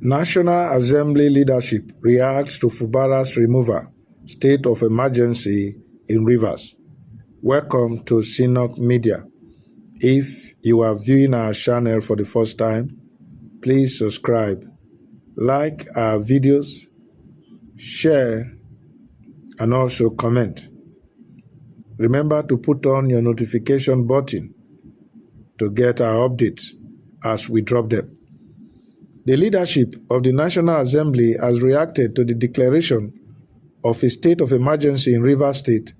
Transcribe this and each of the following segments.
National Assembly leadership reacts to Fubara's removal, state of emergency in Rivers. Welcome to Sinok Media. If you are viewing our channel for the first time, please subscribe, like our videos, share, and also comment. Remember to put on your notification button to get our updates as we drop them. The leadership of the National Assembly has reacted to the declaration of a state of emergency in Rivers State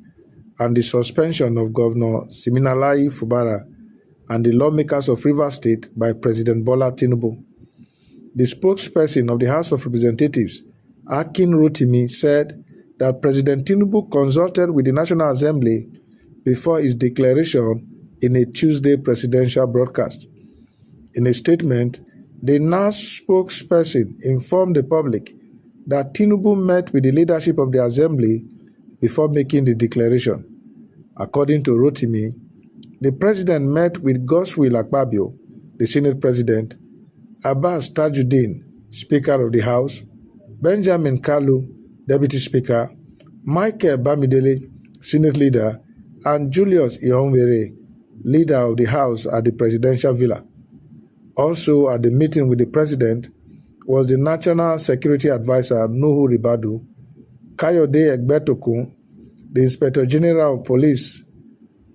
and the suspension of Governor Siminalayi Fubara and the lawmakers of Rivers State by President Bola Tinubu. The spokesperson of the House of Representatives, Akin Rotimi, said that President Tinubu consulted with the National Assembly before his declaration in a Tuesday presidential broadcast. In a statement, the NAS spokesperson informed the public that Tinubu met with the leadership of the Assembly before making the declaration. According to Rotimi, the president met with Godswill Akpabio, the Senate President, Abbas Tajuddin, Speaker of the House, Benjamin Kalu, Deputy Speaker, Michael Bamidele, Senate Leader, and Julius Ihonvere, Leader of the House at the Presidential Villa. Also at the meeting with the President was the National Security Advisor Nuhu Ribadu, Kayode Egbetokun, the Inspector General of Police,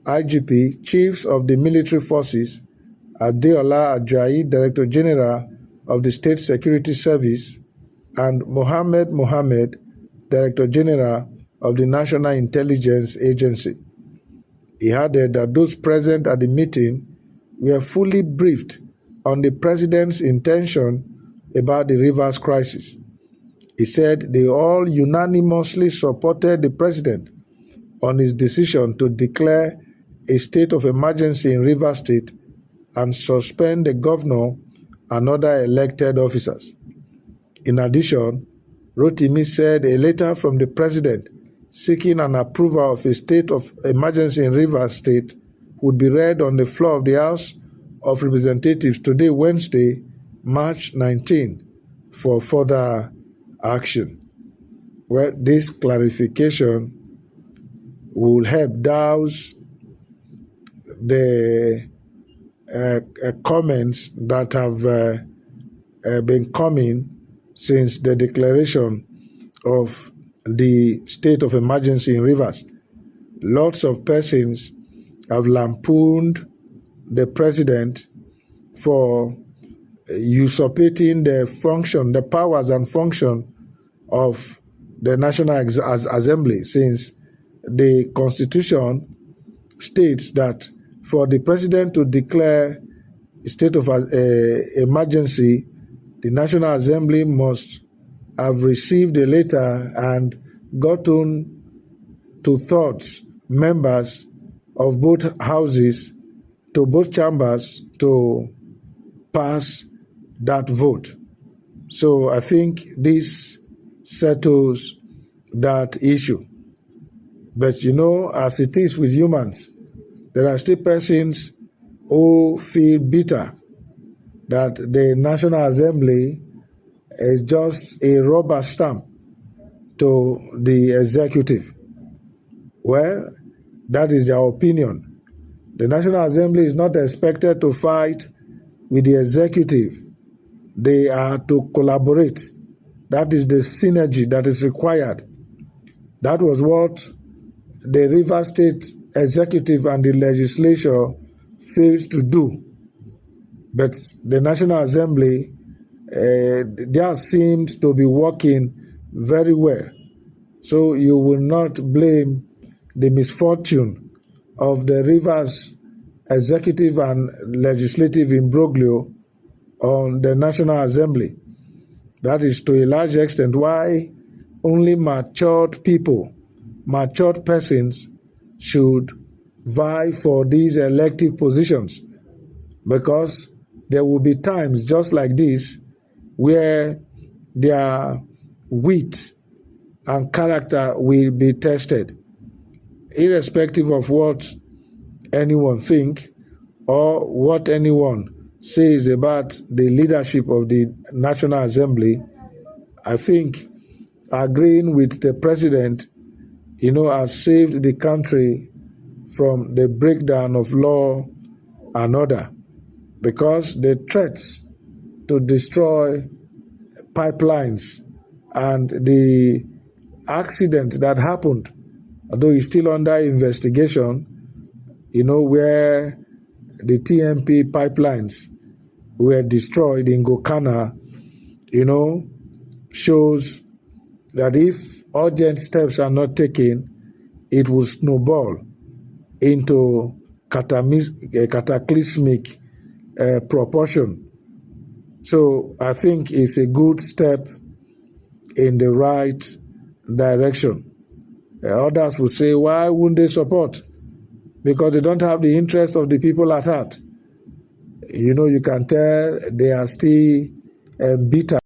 IGP, Chiefs of the Military Forces, Adeola Ajayi, Director General of the State Security Service, and Mohammed, Director General of the National Intelligence Agency. He added that those present at the meeting were fully briefed on the President's intention about the Rivers crisis. He said they all unanimously supported the President on his decision to declare a state of emergency in Rivers State and suspend the governor and other elected officers. In addition, Rotimi said a letter from the President seeking an approval of a state of emergency in Rivers State would be read on the floor of the House of Representatives today, Wednesday, March 19, for further action. Well, this clarification will help douse the comments that have been coming since the declaration of the state of emergency in Rivers. Lots of persons have lampooned the President for usurpating the powers and function of the National Assembly, since the Constitution states that for the President to declare a state of emergency, the National Assembly must have received a letter and gotten two-thirds members of both houses to both chambers to pass that vote. So I think this settles that issue. But you know, as it is with humans, there are still persons who feel bitter that the National Assembly is just a rubber stamp to the executive. Well, that is their opinion. The National Assembly is not expected to fight with the executive. They are to collaborate. That is the synergy that is required. That was what the Rivers State executive and the legislature failed to do. But the National Assembly, they seemed to be working very well. So you will not blame the misfortune of the Rivers executive and legislative imbroglio on the National Assembly. That is to a large extent why only matured people, matured persons should vie for these elective positions, because there will be times just like this where their wit and character will be tested, irrespective of what anyone think or what anyone says about the leadership of the National Assembly, I think agreeing with the president, has saved the country from the breakdown of law and order, because the threats to destroy pipelines and the accident that happened, although it's still under investigation, where the TMP pipelines were destroyed in Gokana, shows that if urgent steps are not taken, it will snowball into cataclysmic proportion. So I think it's a good step in the right direction. Others will say, why wouldn't they support? Because they don't have the interest of the people at heart. You can tell they are still bitter.